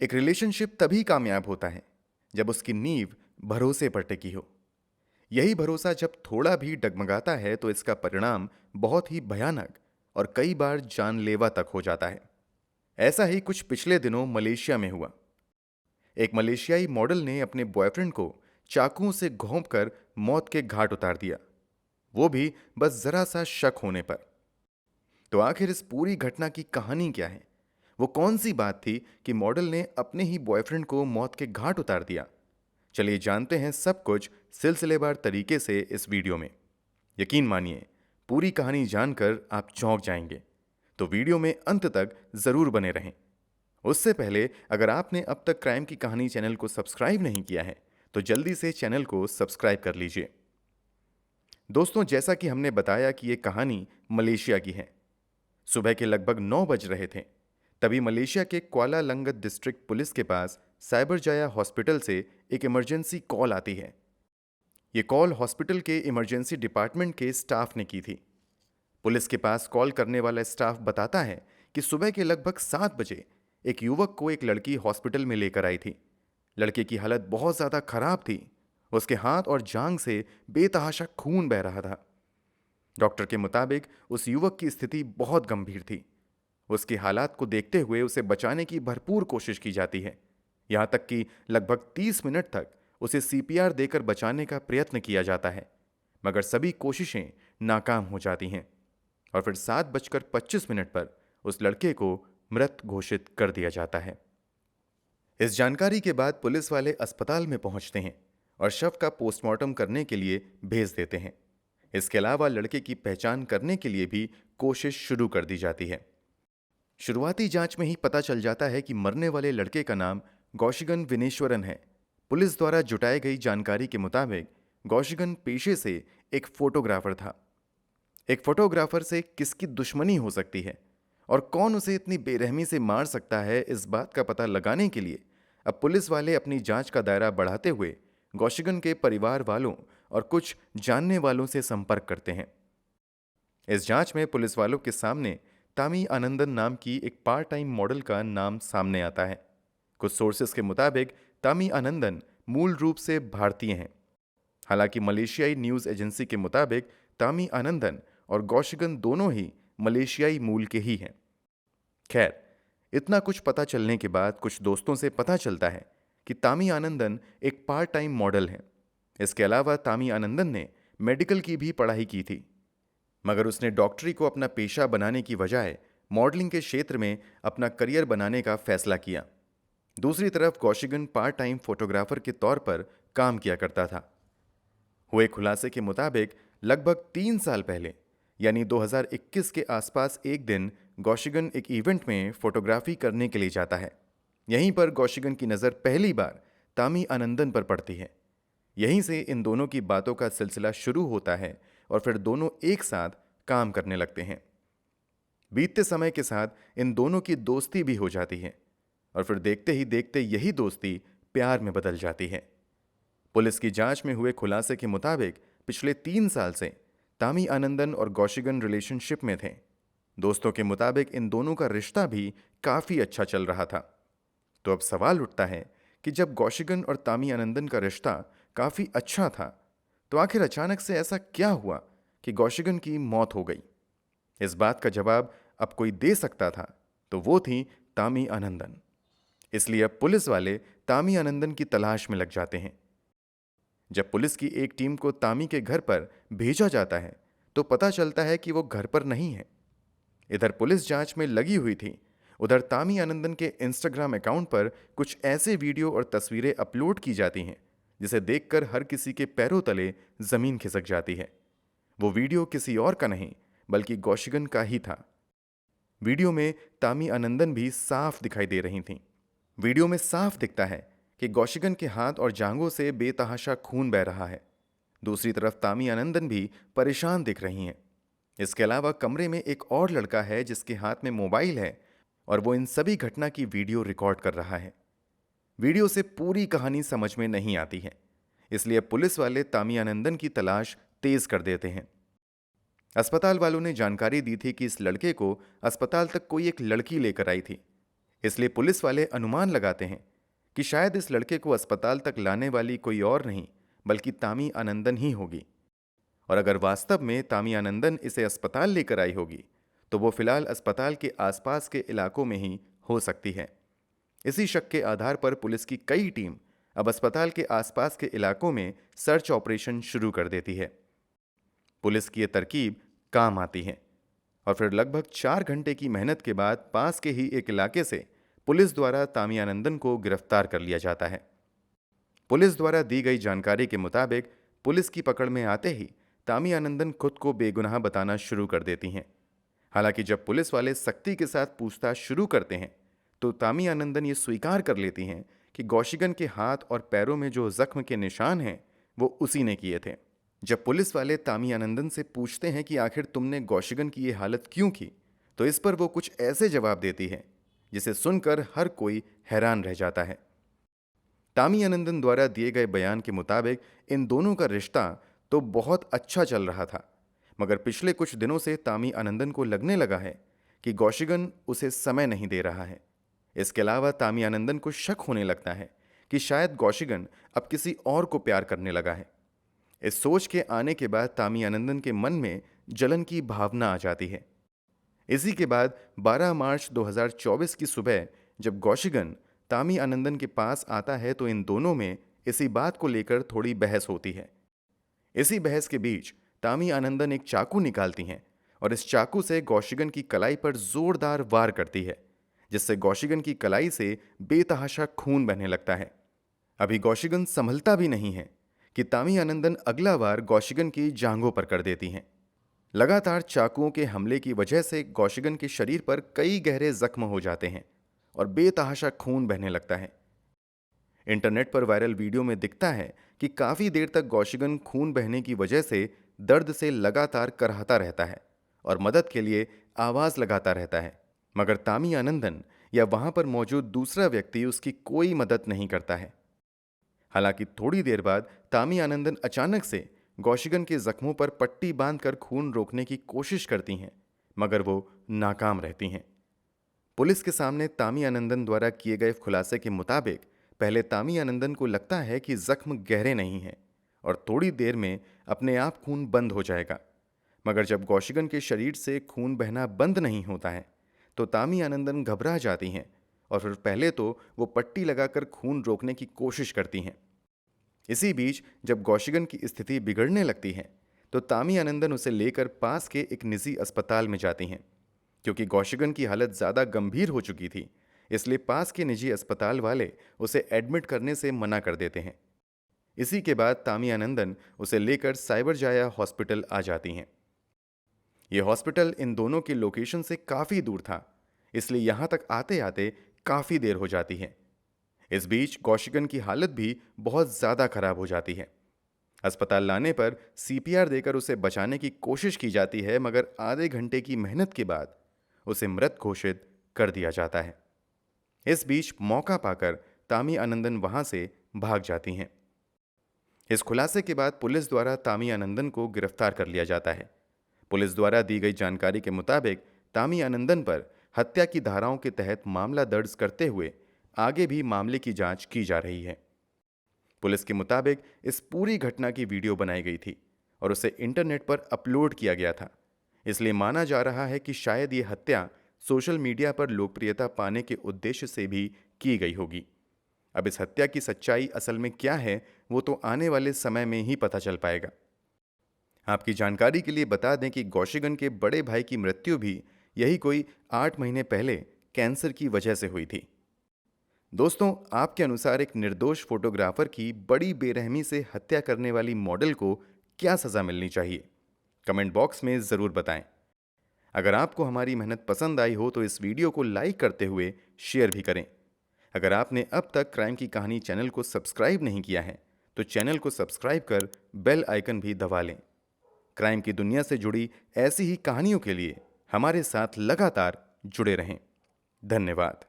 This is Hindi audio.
एक रिलेशनशिप तभी कामयाब होता है जब उसकी नींव भरोसे पर टिकी हो। यही भरोसा जब थोड़ा भी डगमगाता है तो इसका परिणाम बहुत ही भयानक और कई बार जानलेवा तक हो जाता है। ऐसा ही कुछ पिछले दिनों मलेशिया में हुआ। एक मलेशियाई मॉडल ने अपने बॉयफ्रेंड को चाकुओं से घोंप कर मौत के घाट उतार दिया, वो भी बस जरा सा शक होने पर। तो आखिर इस पूरी घटना की कहानी क्या है? वो कौन सी बात थी कि मॉडल ने अपने ही बॉयफ्रेंड को मौत के घाट उतार दिया? चलिए जानते हैं सब कुछ सिलसिलेवार तरीके से इस वीडियो में। यकीन मानिए, पूरी कहानी जानकर आप चौंक जाएंगे। तो वीडियो में अंत तक जरूर बने रहें। उससे पहले अगर आपने अब तक क्राइम की कहानी चैनल को सब्सक्राइब नहीं किया है तो जल्दी से चैनल को सब्सक्राइब कर लीजिए। दोस्तों, जैसा कि हमने बताया कि ये कहानी मलेशिया की है। सुबह के लगभग 9 बज रहे थे, तभी मलेशिया के क्वाला लंगत डिस्ट्रिक्ट पुलिस के पास साइबर जाया हॉस्पिटल से एक इमरजेंसी कॉल आती है। ये कॉल हॉस्पिटल के इमरजेंसी डिपार्टमेंट के स्टाफ ने की थी। पुलिस के पास कॉल करने वाला स्टाफ बताता है कि सुबह के लगभग 7 बजे एक युवक को एक लड़की हॉस्पिटल में लेकर आई थी। लड़के की हालत बहुत ज़्यादा खराब थी। उसके हाथ और जांघ से बेतहाशा खून बह रहा था। डॉक्टर के मुताबिक उस युवक की स्थिति बहुत गंभीर थी। उसकी हालात को देखते हुए उसे बचाने की भरपूर कोशिश की जाती है। यहां तक कि लगभग 30 मिनट तक उसे सीपीआर देकर बचाने का प्रयत्न किया जाता है, मगर सभी कोशिशें नाकाम हो जाती हैं और फिर 7:25 पर उस लड़के को मृत घोषित कर दिया जाता है। इस जानकारी के बाद पुलिस वाले अस्पताल में पहुंचते हैं और शव का पोस्टमार्टम करने के लिए भेज देते हैं। इसके अलावा लड़के की पहचान करने के लिए भी कोशिश शुरू कर दी जाती है। शुरुआती जांच में ही पता चल जाता है कि मरने वाले लड़के का नाम गौशिगन विनेश्वरन है। पुलिस द्वारा जुटाई गई जानकारी के मुताबिक गौशिगन पेशे से एक फोटोग्राफर था। एक फोटोग्राफर से किसकी दुश्मनी हो सकती है और कौन उसे इतनी बेरहमी से मार सकता है, इस बात का पता लगाने के लिए अब पुलिस वाले अपनी जांच का दायरा बढ़ाते हुए गौशिगन के परिवार वालों और कुछ जानने वालों से संपर्क करते हैं। इस जांच में पुलिस वालों के सामने तामी आनंदन नाम की एक पार्ट टाइम मॉडल का नाम सामने आता है। कुछ सोर्सेस के मुताबिक तामी आनंदन मूल रूप से भारतीय हैं। हालांकि मलेशियाई न्यूज एजेंसी के मुताबिक तामी आनंदन और गौशिगन दोनों ही मलेशियाई मूल के ही हैं। खैर, इतना कुछ पता चलने के बाद कुछ दोस्तों से पता चलता है कि तामी आनंदन एक पार्ट टाइम मॉडल है। इसके अलावा तामी आनंदन ने मेडिकल की भी पढ़ाई की थी, मगर उसने डॉक्टरी को अपना पेशा बनाने की बजाय मॉडलिंग के क्षेत्र में अपना करियर बनाने का फैसला किया। दूसरी तरफ गौशिगन पार्ट टाइम फोटोग्राफर के तौर पर काम किया करता था। हुए खुलासे के मुताबिक लगभग 3 साल पहले यानी 2021 के आसपास एक दिन गौशिगन एक इवेंट में फोटोग्राफी करने के लिए जाता है। यहीं पर गौशिगन की नज़र पहली बार तामी आनंदन पर पड़ती है। यहीं से इन दोनों की बातों का सिलसिला शुरू होता है और फिर दोनों एक साथ काम करने लगते हैं। बीतते समय के साथ इन दोनों की दोस्ती भी हो जाती है और फिर देखते ही देखते यही दोस्ती प्यार में बदल जाती है। पुलिस की जांच में हुए खुलासे के मुताबिक पिछले 3 साल से तामी आनंदन और गौशिगन रिलेशनशिप में थे। दोस्तों के मुताबिक इन दोनों का रिश्ता भी काफी अच्छा चल रहा था। तो अब सवाल उठता है कि जब गौशिगन और तामी आनंदन का रिश्ता काफी अच्छा था, तो आखिर अचानक से ऐसा क्या हुआ कि गौशिगन की मौत हो गई? इस बात का जवाब अब कोई दे सकता था तो वो थी तामी आनंदन। इसलिए अब पुलिस वाले तामी आनंदन की तलाश में लग जाते हैं। जब पुलिस की एक टीम को तामी के घर पर भेजा जाता है तो पता चलता है कि वो घर पर नहीं है। इधर पुलिस जांच में लगी हुई थी, उधर तामी आनंदन के इंस्टाग्राम अकाउंट पर कुछ ऐसे वीडियो और तस्वीरें अपलोड की जाती हैं जिसे देखकर हर किसी के पैरों तले जमीन खिसक जाती है। वो वीडियो किसी और का नहीं बल्कि गौशिगन का ही था। वीडियो में तामी आनंदन भी साफ दिखाई दे रही थीं। वीडियो में साफ दिखता है कि गौशिगन के हाथ और जांघों से बेतहाशा खून बह रहा है। दूसरी तरफ तामी आनंदन भी परेशान दिख रही हैं। इसके अलावा कमरे में एक और लड़का है जिसके हाथ में मोबाइल है और वो इन सभी घटना की वीडियो रिकॉर्ड कर रहा है। वीडियो से पूरी कहानी समझ में नहीं आती है, इसलिए पुलिस वाले तामी आनंदन की तलाश तेज कर देते हैं। अस्पताल वालों ने जानकारी दी थी कि इस लड़के को अस्पताल तक कोई एक लड़की लेकर आई थी। इसलिए पुलिस वाले अनुमान लगाते हैं कि शायद इस लड़के को अस्पताल तक लाने वाली कोई और नहीं बल्कि तामी आनंदन ही होगी। और अगर वास्तव में तामी आनंदन इसे अस्पताल लेकर आई होगी तो वो फिलहाल अस्पताल के आसपास के इलाकों में ही हो सकती है। इसी शक के आधार पर पुलिस की कई टीम अब अस्पताल के आसपास के इलाकों में सर्च ऑपरेशन शुरू कर देती है। पुलिस की यह तरकीब काम आती है और फिर लगभग 4 घंटे की मेहनत के बाद पास के ही एक इलाके से पुलिस द्वारा तामी आनंदन को गिरफ्तार कर लिया जाता है। पुलिस द्वारा दी गई जानकारी के मुताबिक पुलिस की पकड़ में आते ही तामी आनंदन खुद को बेगुनाह बताना शुरू कर देती हैं। हालांकि जब पुलिस वाले सख्ती के साथ पूछताछ शुरू करते हैं तो तामी आनंदन ये स्वीकार कर लेती हैं कि कौशिगन के हाथ और पैरों में जो जख्म के निशान हैं वो उसी ने किए थे। जब पुलिस वाले तामी आनंदन से पूछते हैं कि आखिर तुमने कौशिगन की ये हालत क्यों की, तो इस पर वो कुछ ऐसे जवाब देती है जिसे सुनकर हर कोई हैरान रह जाता है। तामी आनंदन द्वारा दिए गए बयान के मुताबिक इन दोनों का रिश्ता तो बहुत अच्छा चल रहा था, मगर पिछले कुछ दिनों से तामी आनंदन को लगने लगा है कि कौशिगन उसे समय नहीं दे रहा है। इसके अलावा तामी आनंदन को शक होने लगता है कि शायद कौशिगन अब किसी और को प्यार करने लगा है। इस सोच के आने के बाद तामी आनंदन के मन में जलन की भावना आ जाती है। इसी के बाद 12 मार्च 2024 की सुबह जब कौशिगन तामी आनंदन के पास आता है तो इन दोनों में इसी बात को लेकर थोड़ी बहस होती है। इसी बहस के बीच तामी आनंदन एक चाकू निकालती हैं और इस चाकू से कौशिगन की कलाई पर जोरदार वार करती है, जिससे कौशिगन की कलाई से बेतहाशा खून बहने लगता है। अभी कौशिगन संभलता भी नहीं है कि तामी आनंदन अगला वार कौशिगन की जांघों पर कर देती हैं। लगातार चाकुओं के हमले की वजह से कौशिगन के शरीर पर कई गहरे जख्म हो जाते हैं और बेतहाशा खून बहने लगता है। इंटरनेट पर वायरल वीडियो में दिखता है कि काफी देर तक कौशिगन खून बहने की वजह से दर्द से लगातार कराहता रहता है और मदद के लिए आवाज लगाता रहता है, मगर तामी आनंदन या वहां पर मौजूद दूसरा व्यक्ति उसकी कोई मदद नहीं करता है। हालांकि थोड़ी देर बाद तामी आनंदन अचानक से कौशिगन के जख्मों पर पट्टी बांधकर खून रोकने की कोशिश करती हैं, मगर वो नाकाम रहती हैं। पुलिस के सामने तामी आनंदन द्वारा किए गए खुलासे के मुताबिक पहले तामी आनंदन को लगता है कि जख्म गहरे नहीं हैं और थोड़ी देर में अपने आप खून बंद हो जाएगा, मगर जब कौशिगन के शरीर से खून बहना बंद नहीं होता है तो तामी आनंदन घबरा जाती हैं और फिर पहले तो वो पट्टी लगाकर खून रोकने की कोशिश करती हैं। इसी बीच जब कौशिगन की स्थिति बिगड़ने लगती है तो तामी आनंदन उसे लेकर पास के एक निजी अस्पताल में जाती हैं। क्योंकि कौशिगन की हालत ज़्यादा गंभीर हो चुकी थी, इसलिए पास के निजी अस्पताल वाले उसे एडमिट करने से मना कर देते हैं। इसी के बाद तामी आनंदन उसे लेकर साइबर जाया हॉस्पिटल आ जाती हैं। यह हॉस्पिटल इन दोनों के लोकेशन से काफ़ी दूर था, इसलिए यहाँ तक आते आते काफ़ी देर हो जाती है। इस बीच कौशिगन की हालत भी बहुत ज़्यादा खराब हो जाती है। अस्पताल लाने पर सीपीआर देकर उसे बचाने की कोशिश की जाती है, मगर आधे घंटे की मेहनत के बाद उसे मृत घोषित कर दिया जाता है। इस बीच मौका पाकर तामी आनंदन वहां से भाग जाती हैं। इस खुलासे के बाद पुलिस द्वारा तामी आनंदन को गिरफ्तार कर लिया जाता है। पुलिस द्वारा दी गई जानकारी के मुताबिक तामी आनंदन पर हत्या की धाराओं के तहत मामला दर्ज करते हुए आगे भी मामले की जांच की जा रही है। पुलिस के मुताबिक इस पूरी घटना की वीडियो बनाई गई थी और उसे इंटरनेट पर अपलोड किया गया था, इसलिए माना जा रहा है कि शायद ये हत्या सोशल मीडिया पर लोकप्रियता पाने के उद्देश्य से भी की गई होगी। अब इस हत्या की सच्चाई असल में क्या है वो तो आने वाले समय में ही पता चल पाएगा। आपकी जानकारी के लिए बता दें कि कौशिगन के बड़े भाई की मृत्यु भी यही कोई 8 महीने पहले कैंसर की वजह से हुई थी। दोस्तों, आपके अनुसार एक निर्दोष फोटोग्राफर की बड़ी बेरहमी से हत्या करने वाली मॉडल को क्या सजा मिलनी चाहिए? कमेंट बॉक्स में ज़रूर बताएं। अगर आपको हमारी मेहनत पसंद आई हो तो इस वीडियो को लाइक करते हुए शेयर भी करें। अगर आपने अब तक क्राइम की कहानी चैनल को सब्सक्राइब नहीं किया है तो चैनल को सब्सक्राइब कर बेल आइकन भी दबा लें। क्राइम की दुनिया से जुड़ी ऐसी ही कहानियों के लिए हमारे साथ लगातार जुड़े रहें। धन्यवाद।